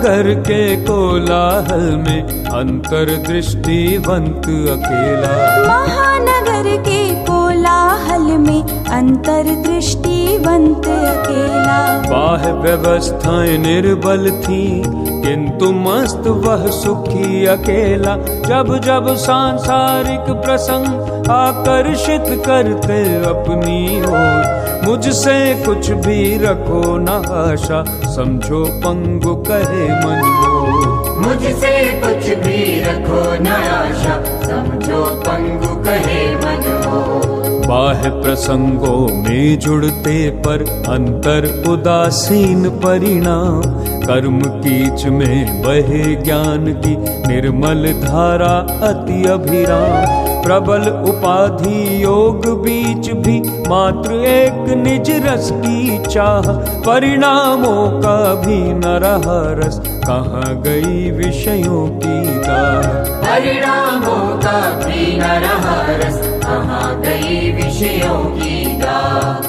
महानगर के कोलाहल में अंतर्दृष्टिवंत अकेला। महानगर के कोलाहल में अंतर्दृष्टिवंत अकेला। बाह्य व्यवस्थाएं निर्बल थी किंतु मस्त वह सुखी अकेला। जब जब सांसारिक प्रसंग आकर्षित करते अपनी ओर, मुझसे कुछ भी रखो न आशा, समझो पंगु कहे मन मोर। मुझसे कुछ भी रखो न आशा, समझो पंगु कहे मन मोर। बाह्य प्रसंगों में जुड़ते पर अंतर उदासीन परिणाम, कर्म कीच में बहे ज्ञान की निर्मल धारा अति अभिराम। प्रबल उपाधि योग बीच भी मात्र एक निज रस की चाह, परिणामों का भी न रहा रस, कहाँ गई विषयों की दाह। परिणामों का भी न रहा रस, कहाँ गई विषयों की दाह।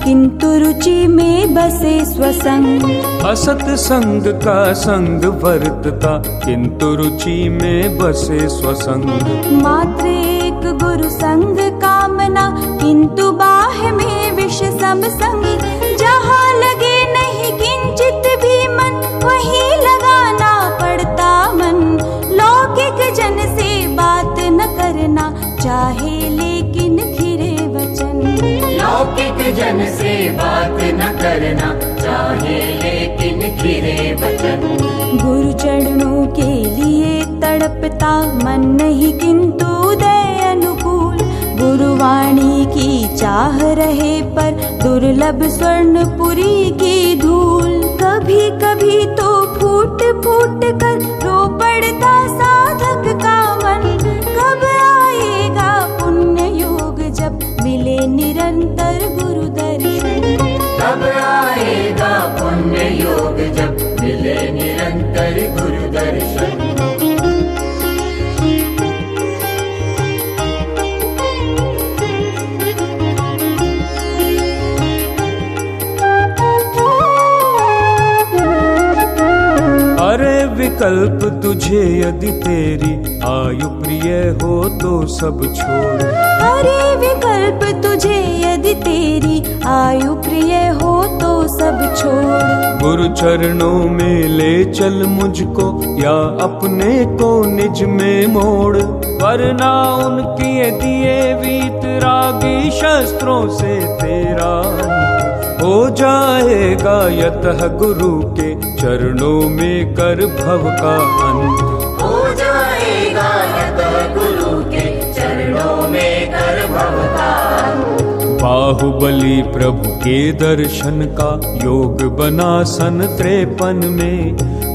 किंतु रुचि में बसे स्वसंग। असत संग का संग वर्तता किंतु रुचि में बसे स्वसंग। मात्र एक गुरु संग कामना किंतु बाह्य में विष समसंग। जहाँ लगे नहीं किंचित भी मन, वहीं लगाना पड़ता मन। लौकिक जन से बात न करना चाहे लेकिन खिरे वचन। लौकिक जन से बात न करना चाहे लेकिन खिरे वचन। गुरु चरणों के लिए तड़पता मन नहीं किंतु उदय अनुकूल। गुरुवाणी की चाह रहे पर दुर्लभ स्वर्णपुरी की धूल। कभी कभी तो फूट फूट कर रो पड़ता साधक का मन। कब आएगा पुण्य योग जब मिले निरंतर गुरु दर्शन। कब आएगा पुण्य योग जब मिले निरंतर गुरु दर्शन। अरे विकल्प तुझे यदि तेरी आयु प्रिय हो तो सब छोड़। अरे विकल्प तुझे यदि तेरी आयु प्रिय हो तो सब छोड़। गुरु चरणों में ले चल मुझको या अपने को निज में मोड़। वरना उनकी दिए वीतरागी शस्त्रों से तेरा हो जाएगा यतः गुरु के चरणों में कर भव का अंत। हो जाएगा यतः गुरु के चरणों में कर भव का अंत। बाहुबली प्रभु के दर्शन का योग बना सन 53 में।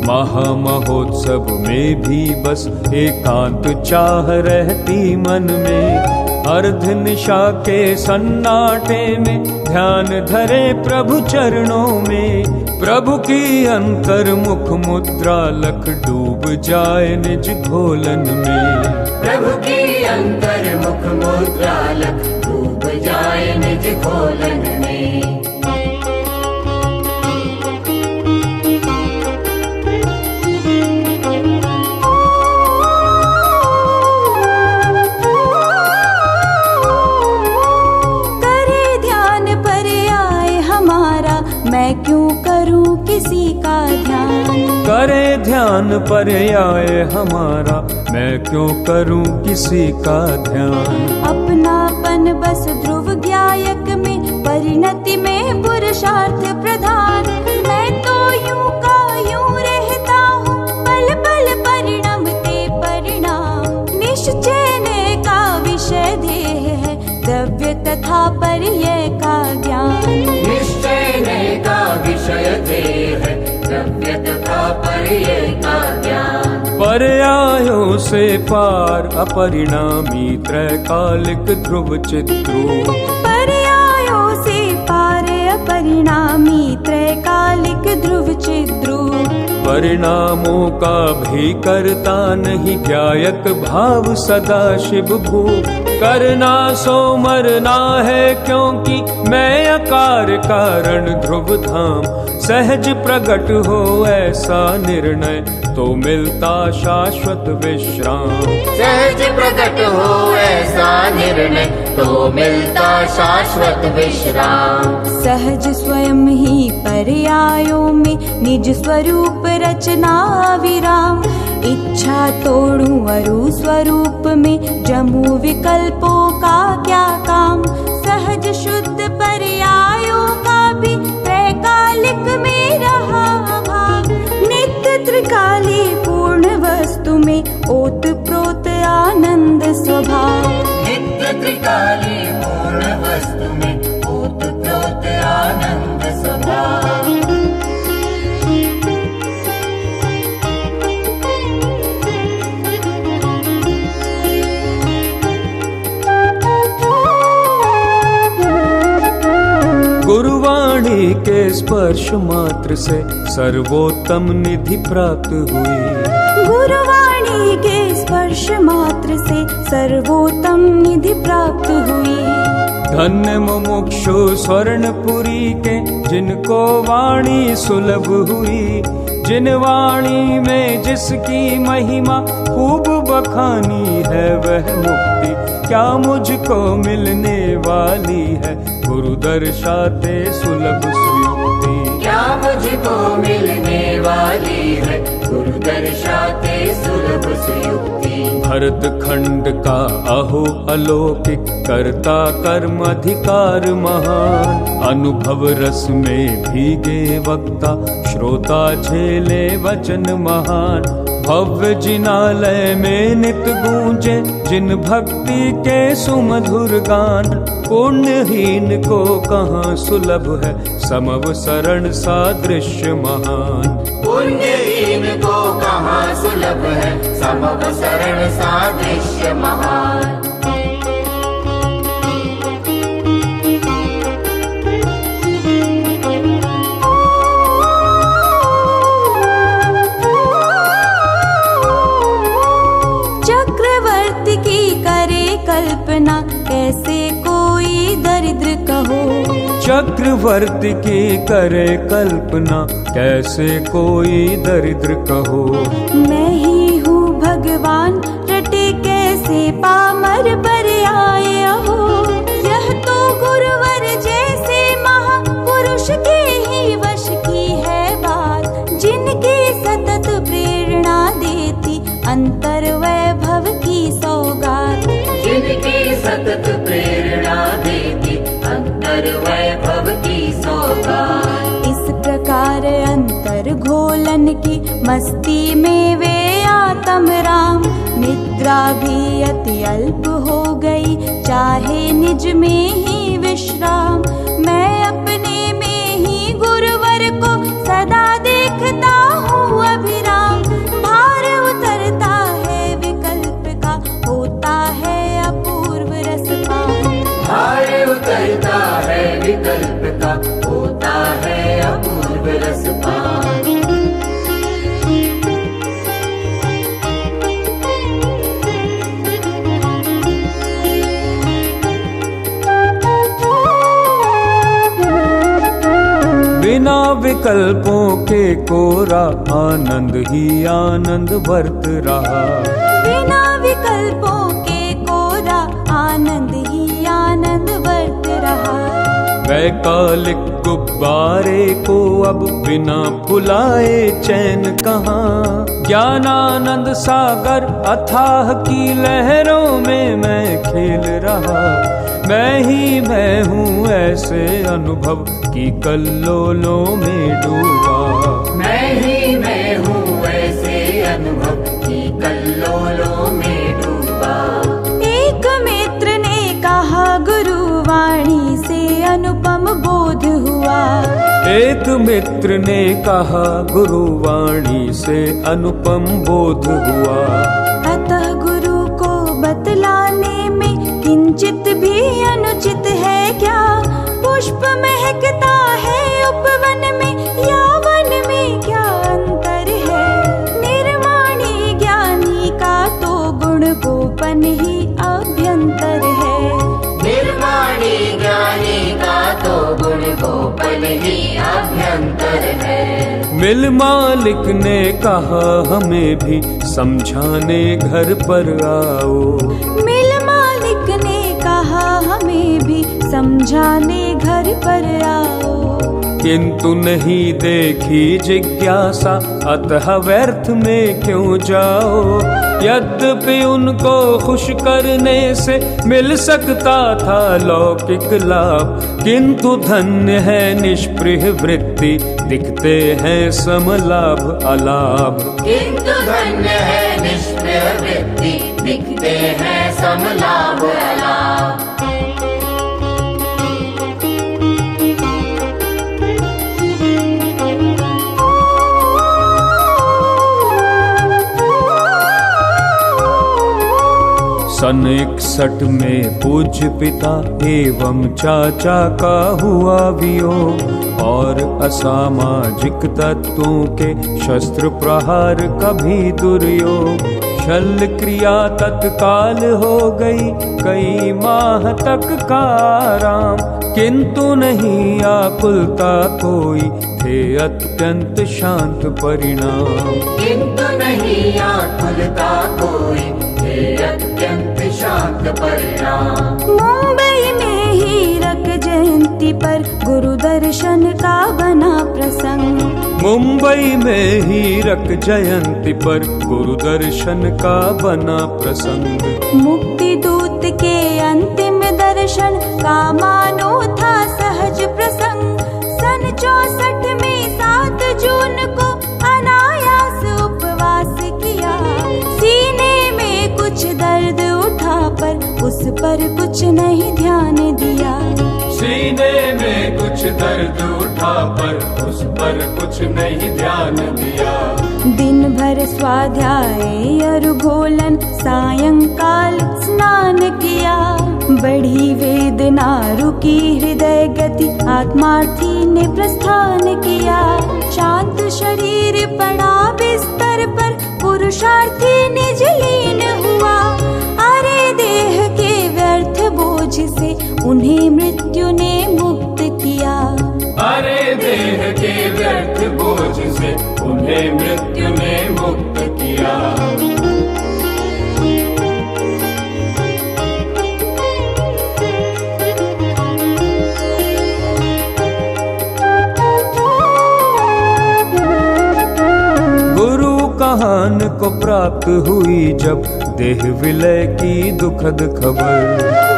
महामहोत्सव में भी बस एकांत चाह रहती मन में। अर्ध निशा के सन्नाटे में ध्यान धरे प्रभु चरणों में। प्रभु की अंतर्मुख मुद्रा लख डूब जाए निज घोलन में। प्रभु की अंतर्मुख मुद्रा लख डूब जाए निज घोलन में। मैं क्यों करूं किसी का ध्यान। करे ध्यान पर आए हमारा, मैं क्यों करूं किसी का ध्यान। अपनापन बस ध्रुव ज्ञायक में, परिणति में पुरुषार्थ प्रधान। मैं तो यूं का यूं रहता हूँ, पल पल परिणमते परिणाम। निश्चय ने का विषय ध्येय है, द्रव्य तथा पर्यय का ज्ञान। निश्चय ने का विषय ध्येय है, द्रव्य तथा पर्यय का ज्ञान। पर्यायों से पार अपरिणामी त्रैकालिक ध्रुव चित्रू। पर्यायों से पार अपरिणामी त्रैकालिक ध्रुव चिद्रू। परिणामों का भी करता नहीं, ज्ञायक भाव सदा शिव भूप। करना सो मरना है क्योंकि मैं अकार कारण ध्रुव धाम। सहज प्रकट हो ऐसा निर्णय तो मिलता शाश्वत विश्राम। सहज प्रकट हो ऐसा निर्णय तो मिलता शाश्वत विश्राम। सहज स्वयं ही पर्यायों में निज स्वरूप रचना विराम। इच्छा तोड़ूं अरु स्वरूप में जमू विकल्पों का क्या काम। सहज शुद्ध पर्यायों का भी त्रैकालिक में रहा भाव। नित्य त्रिकाली पूर्ण वस्तु में ओत प्रोत आनंद स्वभाव। नित्य त्रिकाली पूर्ण वस्तु में ओत प्रोत आनंद स्वभाव। गुरुवाणी के स्पर्श मात्र से सर्वोत्तम निधि प्राप्त हुई। गुरुवाणी के स्पर्श मात्र से सर्वोत्तम निधि प्राप्त हुई। धन्य मुमुक्षु स्वर्णपुरी के जिनको वाणी सुलभ हुई। जिन वाणी में जिसकी महिमा खूब बखानी है वह मुक्ति क्या मुझको मिलने वाली है। गुरु दर्शाते सुलभ सुयुक्ति क्या मुझको मिलने वाली है। गुरु दर्शाते सुलभ सुयुक्ति। भरत खंड का अहो अलौकिक करता कर्म अधिकार महान। अनुभव रस में भीगे वक्ता श्रोता झेले वचन महान। भव्य जिनालय में नित गूंजे जिन भक्ति के सुमधुर गान। पुण्यहीन को कहाँ सुलभ है समव शरण सादृश्य महान। पुण्यहीन को कहाँ सुलभ है समव शरण सादृश्य महान। चक्रवर्ती की करे कल्पना कैसे कोई दरिद्र कहो। चक्रवर्ती की करे कल्पना कैसे कोई दरिद्र कहो। मैं ही हूँ भगवान रटे कैसे पामर पर आए हो। यह तो गुरुवर जैसे महापुरुष के ही वश की है बात। जिनकी सतत प्रेरणा देती अंतर वैभव की सौगात। जिनकी सतत प्रेरणा देती अंतर वैभव की सौगात। इस प्रकार अंतर घोलन की मस्ती में वे आत्म राम। निद्रा भी अति अल्प हो गई चाहे निज में ही विश्राम। मैं अपने में ही गुरुवर को सदा देखता हूँ अभिराम। भार उतरता है विकल्प का होता है अपूर्व रसपान। भार उतरता है विकल्प का होता है अपूर्व रसपान। बिना विकल्पों के कोरा आनंद ही आनंद वर्त रहा। बिना विकल्पों के कोरा आनंद ही आनंद वर्त रहा। वैकालिक गुब्बारे को अब बिना फुलाए चैन कहाँ। ज्ञानानंद सागर अथाह की लहरों में मैं खेल रहा। मैं हूँ ऐसे अनुभव की कल्लोलों में डूबा। मैं हूँ ऐसे अनुभव की कल्लोलों में डूबा। एक मित्र ने कहा गुरुवाणी से अनुपम बोध हुआ। एक मित्र ने कहा गुरुवाणी से अनुपम बोध हुआ। अतः गुरु को बतलाने में किंचित भी अनुचित है क्या। पुष्प महकता है उपवन में या वन में क्या अंतर है। मिल मालिक ने कहा हमें भी समझाने घर पर आओ। मिल मालिक ने कहा हमें भी समझाने घर पर आओ। किंतु नहीं देखी जिज्ञासा, अतः व्यर्थ में क्यों जाओ। यद्यपि उनको खुश करने से मिल सकता था लौकिक लाभ, किंतु धन्य है निष्पृह वृत्ति, दिखते हैं समलाभ अलाभ। किंतु धन्य है निष्पृह वृत्ति, दिखते हैं समलाभ अलाभ। सन 61 में पूज्य पिता एवं चाचा का हुआ वियोग, और असामाजिक तत्वों के शस्त्र प्रहार कभी दुर्योग। शल्य क्रिया तत्काल हो गई, कई माह तक का आराम, किंतु नहीं आकुलता कोई, थे अत्यंत शांत परिणाम। किंतु नहीं आकुलता कोई, थे अत्यंत शांत परिणाम। मुंबई में हीरक जयंती पर गुरु दर्शन का बना प्रसंग। मुंबई में हीरक जयंती पर गुरु दर्शन का बना प्रसंग। मुक्ति दूत के अंतिम दर्शन का मानो था सहज प्रसंग। सन 64 में 7 जून को अनायास उपवास किया। सीने में कुछ दर्द उठा पर उस पर कुछ नहीं ध्यान दिया। सीने में कुछ दर्द उठा पर उस पर कुछ नहीं ध्यान दिया। दिन भर स्वाध्याय और घोलन, सायंकाल स्नान किया। बढ़ी वेदना, रुकी हृदय गति, आत्मार्थी ने प्रस्थान किया। शांत शरीर पड़ा बिस्तर पर, पुरुषार्थी निज लीन हुआ। अरे देह के व्यर्थ बोझ से उन्हें मृत्यु ने मुक्त किया। अरे देह के व्यर्थ बोझ से उन्हें मृत्यु ने मुक्त किया। गुरु कहान को प्राप्त हुई जब देह विलय की दुखद खबर।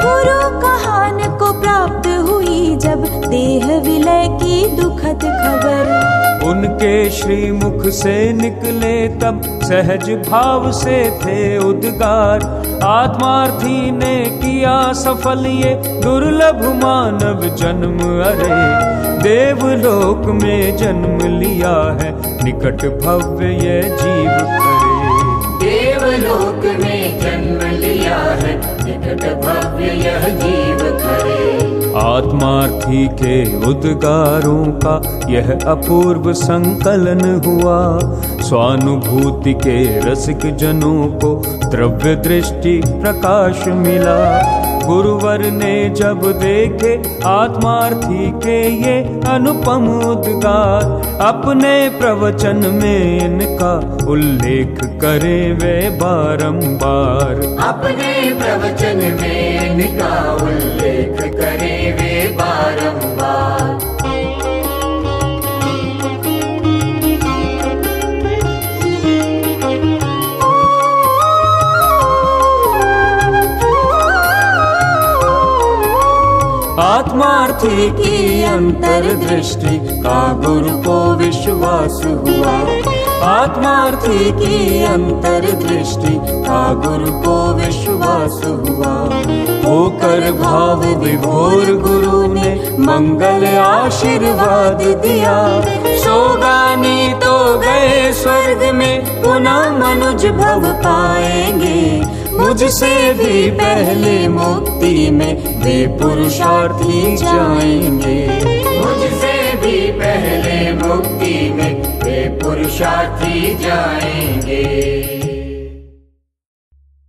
गुरु कहान को प्राप्त हुई जब देह विलय की दुखद खबर। उनके श्रीमुख से निकले तब सहज भाव से थे उद्गार। आत्मार्थी ने किया सफल ये दुर्लभ मानव जन्म। अरे देवलोक में जन्म लिया है, निकट भव्य ये जीव करे। देवलोक में जन्म लिया है, निकट भव्य यह जीव करे। आत्मार्थी के उद्गारों का यह अपूर्व संकलन हुआ। स्वानुभूति के रसिक जनों को द्रव्य दृष्टि प्रकाश मिला। गुरुवर ने जब देखे आत्मार्थी के ये अनुपम उद्गार, अपने प्रवचन में इनका उल्लेख करें वे बारंबार। अपने प्रवचन में इनका उल्लेख करें वे बारंबार। आत्मार्थी की अंतर्दृष्टि का गुरु को विश्वास हुआ। आत्मार्थी की अंतर्दृष्टि का गुरु को विश्वास हुआ। होकर भाव विभोर गुरु ने मंगल आशीर्वाद दिया। सोगानी तो गए स्वर्ग में, पुनः मनुज भव पाएंगे। मुझसे भी पहले मुक्ति में वे पुरुषार्थी जाएंगे। मुझसे भी पहले मुक्ति में वे पुरुषार्थी जाएंगे।